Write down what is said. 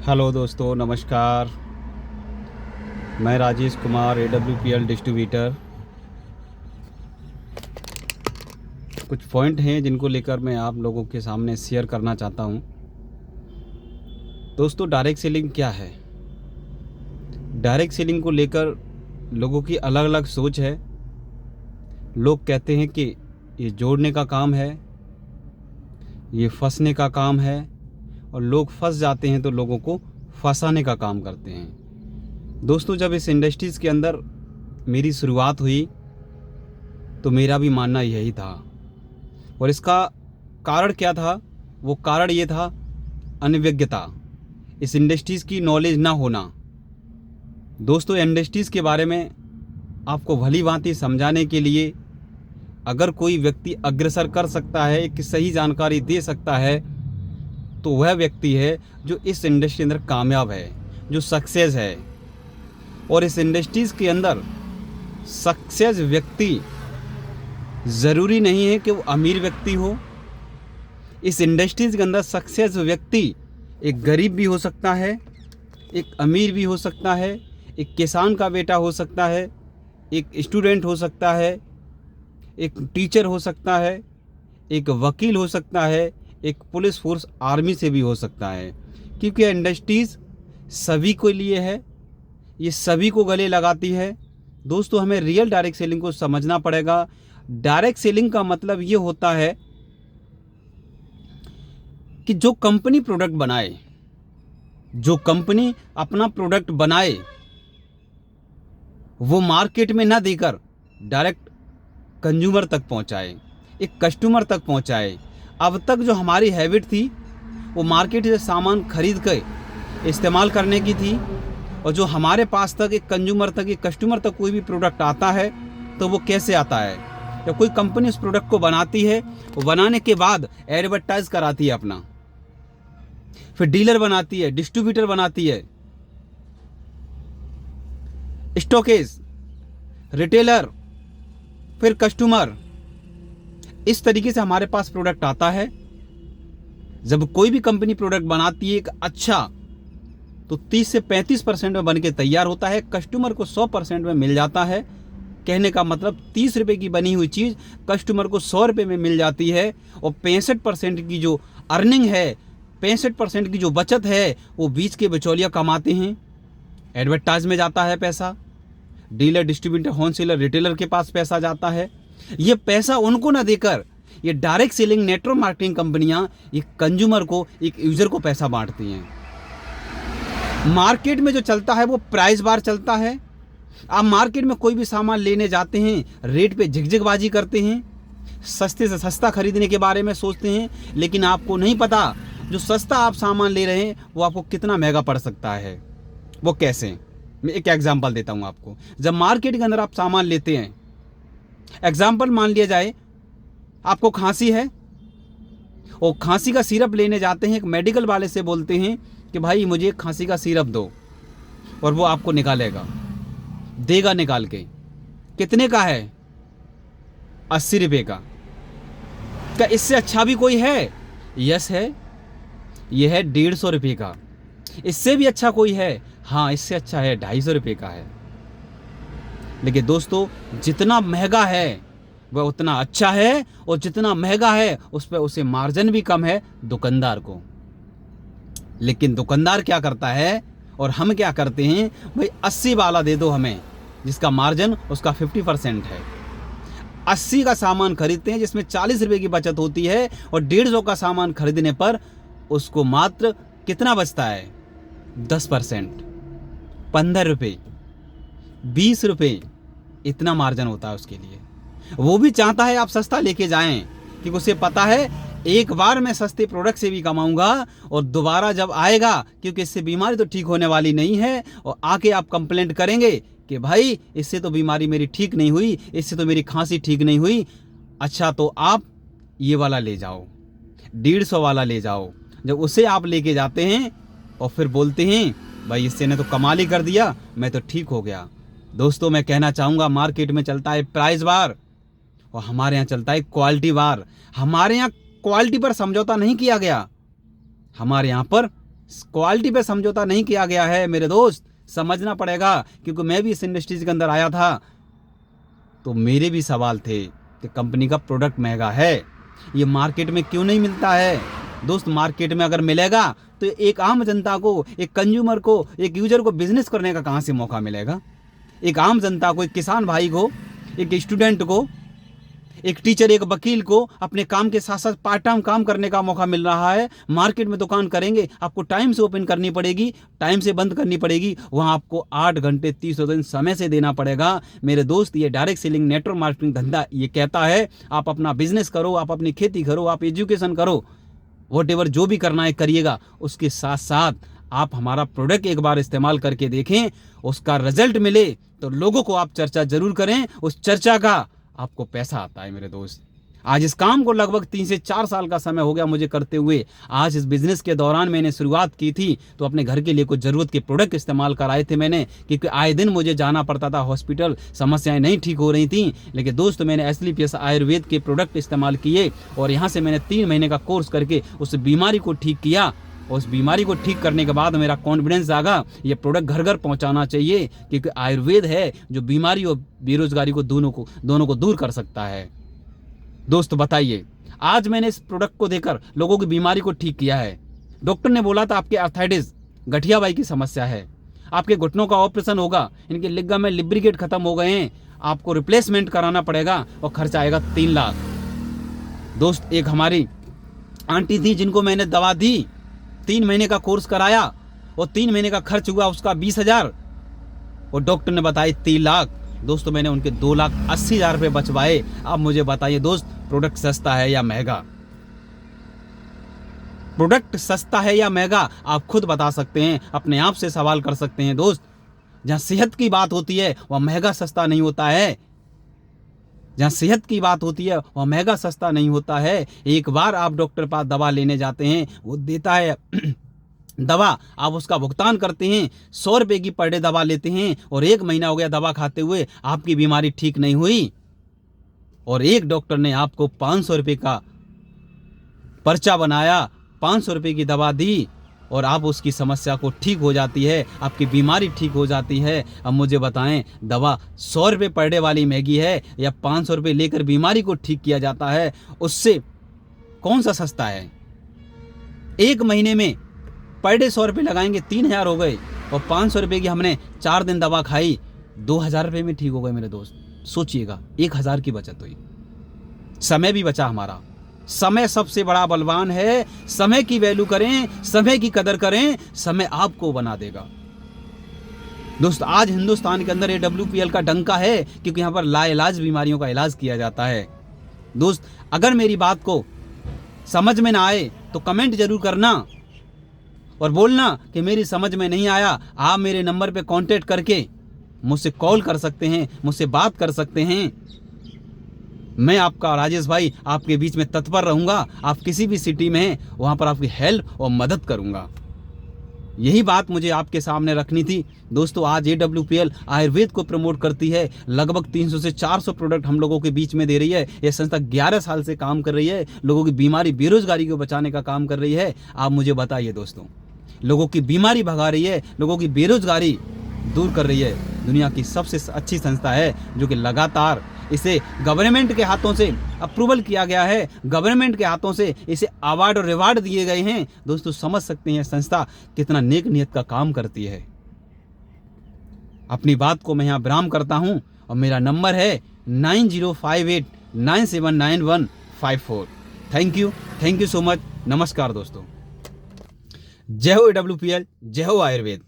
Hello दोस्तों, नमस्कार। मैं राजेश कुमार, AWPL डिस्ट्रीब्यूटर। कुछ पॉइंट हैं जिनको लेकर मैं आप लोगों के सामने शेयर करना चाहता हूं। दोस्तों, डायरेक्ट सेलिंग क्या है? डायरेक्ट सेलिंग को लेकर लोगों की अलग अलग सोच है। लोग कहते हैं कि ये जोड़ने का काम है, ये फंसने का काम है, और लोग फंस जाते हैं तो लोगों को फंसाने का काम करते हैं। दोस्तों, जब इस इंडस्ट्रीज़ के अंदर मेरी शुरुआत हुई तो मेरा भी मानना यही था, और इसका कारण क्या था? वो कारण ये था अनभिज्ञता, इस इंडस्ट्रीज़ की नॉलेज ना होना। दोस्तों, इंडस्ट्रीज़ के बारे में आपको भली भांति समझाने के लिए अगर कोई व्यक्ति अग्रसर कर सकता है, एक सही जानकारी दे सकता है, तो वह व्यक्ति है जो इस इंडस्ट्री के अंदर कामयाब है, जो सक्सेस है। और इस इंडस्ट्रीज़ के अंदर सक्सेस व्यक्ति ज़रूरी नहीं है कि वो अमीर व्यक्ति हो। इस इंडस्ट्रीज़ के अंदर सक्सेस व्यक्ति एक गरीब भी हो सकता है, एक अमीर भी हो सकता है, एक किसान का बेटा हो सकता है, एक स्टूडेंट हो सकता है, एक टीचर हो सकता है, एक वकील हो सकता है, एक पुलिस फोर्स आर्मी से भी हो सकता है। क्योंकि इंडस्ट्रीज़ सभी के लिए है, ये सभी को गले लगाती है। दोस्तों, हमें रियल डायरेक्ट सेलिंग को समझना पड़ेगा। डायरेक्ट सेलिंग का मतलब ये होता है कि जो कंपनी प्रोडक्ट बनाए, जो कंपनी अपना प्रोडक्ट बनाए, वो मार्केट में ना देकर डायरेक्ट कंज्यूमर तक पहुंचाए, एक कस्टमर तक पहुंचाए। अब तक जो हमारी हैबिट थी वो मार्केट से सामान खरीद कर इस्तेमाल करने की थी, और जो हमारे पास तक एक कंज्यूमर तक, एक कस्टमर तक कोई भी प्रोडक्ट आता है तो वो कैसे आता है? जब कोई कंपनी उस प्रोडक्ट को बनाती है, वो बनाने के बाद एडवर्टाइज कराती है अपना, फिर डीलर बनाती है, डिस्ट्रीब्यूटर बनाती है, स्टॉकेज, रिटेलर, फिर कस्टमर। इस तरीके से हमारे पास प्रोडक्ट आता है। जब कोई भी कंपनी प्रोडक्ट बनाती है एक अच्छा, तो 30 से 35% में बन के तैयार होता है, कस्टमर को 100% में मिल जाता है। कहने का मतलब 30 रुपये की बनी हुई चीज़ कस्टमर को 100 रुपये में मिल जाती है, और 65% की जो अर्निंग है, 65% की जो बचत है, वो बीच के बिचौलिया कमाते हैं। एडवर्टाइज में जाता है पैसा, डीलर, डिस्ट्रीब्यूटर, होलसेलर, रिटेलर के पास पैसा जाता है। ये पैसा उनको ना देकर ये डायरेक्ट सेलिंग नेटवर्क मार्केटिंग कंपनियां एक कंज्यूमर को, एक यूजर को पैसा बांटती हैं। मार्केट में जो चलता है वो प्राइस बार चलता है। आप मार्केट में कोई भी सामान लेने जाते हैं, रेट पे झिकझिकबाजी करते हैं, सस्ते से सस्ता खरीदने के बारे में सोचते हैं, लेकिन आपको नहीं पता जो सस्ता आप सामान ले रहे हैं वो आपको कितना महंगा पड़ सकता है। वो कैसे? मैं एक एग्जांपल देता हूं आपको। जब मार्केट के अंदर आप सामान लेते हैं, एग्जांपल मान लिया जाए आपको खांसी है, और खांसी का सिरप लेने जाते हैं, एक मेडिकल वाले से बोलते हैं कि भाई मुझे खांसी का सिरप दो, और वो आपको निकालेगा, देगा निकाल के। कितने का है? 80 रुपये का। क्या इससे अच्छा भी कोई है? यस है, यह है 150 रुपये का। इससे भी अच्छा कोई है? हाँ, इससे अच्छा है, 250 रुपये का है। लेकिन दोस्तों, जितना महंगा है वह उतना अच्छा है, और जितना महंगा है उस पर उसे मार्जिन भी कम है दुकानदार को। लेकिन दुकानदार क्या करता है और हम क्या करते हैं? भाई 80 वाला दे दो हमें, जिसका मार्जिन उसका 50% है। 80 का सामान खरीदते हैं जिसमें 40 रुपये की बचत होती है, और 150 का सामान खरीदने पर उसको मात्र कितना बचता है? 10%, 15 रुपये, 20 रुपये, इतना मार्जिन होता है उसके लिए। वो भी चाहता है आप सस्ता लेके जाएं, क्योंकि उसे पता है एक बार मैं सस्ते प्रोडक्ट से भी कमाऊंगा, और दोबारा जब आएगा, क्योंकि इससे बीमारी तो ठीक होने वाली नहीं है, और आके आप कंप्लेंट करेंगे कि भाई इससे तो बीमारी मेरी ठीक नहीं हुई, इससे तो मेरी खांसी ठीक नहीं हुई। अच्छा, तो आप ये वाला ले जाओ, 150 वाला ले जाओ। जब उसे आप लेके जाते हैं और फिर बोलते हैं भाई इससे ने तो कमाल ही कर दिया, मैं तो ठीक हो गया। दोस्तों, मैं कहना चाहूँगा, मार्केट में चलता है प्राइस बार, और हमारे यहाँ चलता है क्वालिटी बार। हमारे यहाँ क्वालिटी पर समझौता नहीं किया गया, हमारे यहाँ पर क्वालिटी पे समझौता नहीं किया गया है मेरे दोस्त, समझना पड़ेगा। क्योंकि मैं भी इस इंडस्ट्रीज के अंदर आया था तो मेरे भी सवाल थे कि कंपनी का प्रोडक्ट महंगा है, ये मार्केट में क्यों नहीं मिलता है। दोस्त, मार्केट में अगर मिलेगा तो एक आम जनता को, एक कंज्यूमर को, एक यूजर को बिजनेस करने का कहाँ से मौका मिलेगा। एक आम जनता को, एक किसान भाई को, एक स्टूडेंट को, एक टीचर, एक वकील को अपने काम के साथ साथ पार्ट टाइम काम करने का मौका मिल रहा है। मार्केट में दुकान करेंगे, आपको टाइम से ओपन करनी पड़ेगी, टाइम से बंद करनी पड़ेगी, वहाँ आपको 8 घंटे 30 दिन समय से देना पड़ेगा। मेरे दोस्त, ये डायरेक्ट सेलिंग नेटवर्क मार्केटिंग धंधा ये कहता है आप अपना बिजनेस करो, आप अपनी खेती करो, आप एजुकेशन करो, व्हाटएवर जो भी करना है करिएगा। उसके साथ साथ आप हमारा प्रोडक्ट एक बार इस्तेमाल करके देखें, उसका रिजल्ट मिले तो लोगों को आप चर्चा जरूर करें, उस चर्चा का आपको पैसा आता है मेरे दोस्त। आज इस काम को लगभग 3 से 4 साल का समय हो गया मुझे करते हुए। आज इस बिजनेस के दौरान मैंने शुरुआत की थी तो अपने घर के लिए कुछ ज़रूरत के प्रोडक्ट इस्तेमाल कराए थे मैंने, क्योंकि आए दिन मुझे जाना पड़ता था हॉस्पिटल, समस्याएं नहीं ठीक हो रही थी। लेकिन दोस्त, मैंने एसलीपीएस आयुर्वेद के प्रोडक्ट इस्तेमाल किए और यहाँ से मैंने 3 महीने का कोर्स करके उस बीमारी को ठीक किया। उस बीमारी को ठीक करने के बाद मेरा कॉन्फिडेंस जागा, ये प्रोडक्ट घर घर पहुंचाना चाहिए, क्योंकि आयुर्वेद है जो बीमारी और बेरोजगारी को दोनों को दूर कर सकता है। दोस्त बताइए, आज मैंने इस प्रोडक्ट को देकर लोगों की बीमारी को ठीक किया है। डॉक्टर ने बोला था आपके आर्थराइटिस, गठियाबाई की समस्या है, आपके घुटनों का ऑपरेशन होगा, इनके लिगामेंट लिब्रिकेट खत्म हो गए हैं, आपको रिप्लेसमेंट कराना पड़ेगा और खर्चा आएगा 3 लाख। दोस्त, एक हमारी आंटी थी जिनको मैंने दवा दी, 3 महीने का कोर्स कराया और 3 महीने का खर्च हुआ उसका 20,000 और डॉक्टर ने बताया 3 लाख। दोस्तों, मैंने उनके 2,80,000 रुपये बचवाए। अब मुझे बताइए दोस्त, प्रोडक्ट सस्ता है या महंगा? प्रोडक्ट सस्ता है या महंगा आप खुद बता सकते हैं, अपने आप से सवाल कर सकते हैं। दोस्त, जहाँ सेहत की बात होती है वह महंगा सस्ता नहीं होता है। जहाँ सेहत की बात होती है वह महंगा सस्ता नहीं होता है। एक बार आप डॉक्टर पास दवा लेने जाते हैं, वो देता है दवा, आप उसका भुगतान करते हैं, 100 रुपये की पर डे दवा लेते हैं और 1 महीना हो गया दवा खाते हुए, आपकी बीमारी ठीक नहीं हुई और एक डॉक्टर ने आपको 500 रुपये का पर्चा बनाया, 500 रुपये की दवा दी और आप उसकी समस्या को ठीक हो जाती है, आपकी बीमारी ठीक हो जाती है। अब मुझे बताएं, दवा 100 रुपये पर डे वाली महंगी है या 500 रुपये लेकर बीमारी को ठीक किया जाता है, उससे कौन सा सस्ता है? 1 महीने में पर डे 100 रुपये लगाएंगे, 3,000 हो गए और 500 रुपये की हमने 4 दिन दवा खाई, 2,000 रुपये में ठीक हो गए मेरे दोस्त। सोचिएगा, 1,000 की बचत हुई, समय भी बचा हमारा। समय सबसे बड़ा बलवान है। समय की वैल्यू करें, समय की कदर करें, समय आपको बना देगा। दोस्त, आज हिंदुस्तान के अंदर AWPL का डंका है क्योंकि यहाँ पर लाइलाज बीमारियों का इलाज किया जाता है। दोस्त, अगर मेरी बात को समझ में ना आए तो कमेंट जरूर करना और बोलना कि मेरी समझ में नहीं आया। आप मेरे नंबर पे कांटेक्ट करके मुझसे कॉल कर सकते हैं, मुझसे बात कर सकते हैं। मैं आपका राजेश भाई आपके बीच में तत्पर रहूंगा। आप किसी भी सिटी में हैं वहाँ पर आपकी हेल्प और मदद करूंगा। यही बात मुझे आपके सामने रखनी थी। दोस्तों, आज AWPL आयुर्वेद को प्रमोट करती है, लगभग 300 से 400 प्रोडक्ट हम लोगों के बीच में दे रही है। यह संस्था 11 साल से काम कर रही है, लोगों की बीमारी बेरोजगारी को बचाने का काम कर रही है। आप मुझे बताइए दोस्तों, लोगों की बीमारी भगा रही है, लोगों की बेरोजगारी दूर कर रही है। दुनिया की सबसे अच्छी संस्था है जो कि लगातार इसे गवर्नमेंट के हाथों से अप्रूवल किया गया है, गवर्नमेंट के हाथों से इसे अवार्ड और रिवार्ड दिए गए हैं। दोस्तों, समझ सकते हैं संस्था कितना नेक नियत का काम करती है। अपनी बात को मैं यहाँ विराम करता हूँ और मेरा नंबर है 9058979154। Thank you so much. नमस्कार दोस्तों। जय हो AWPL, जय हो आयुर्वेद।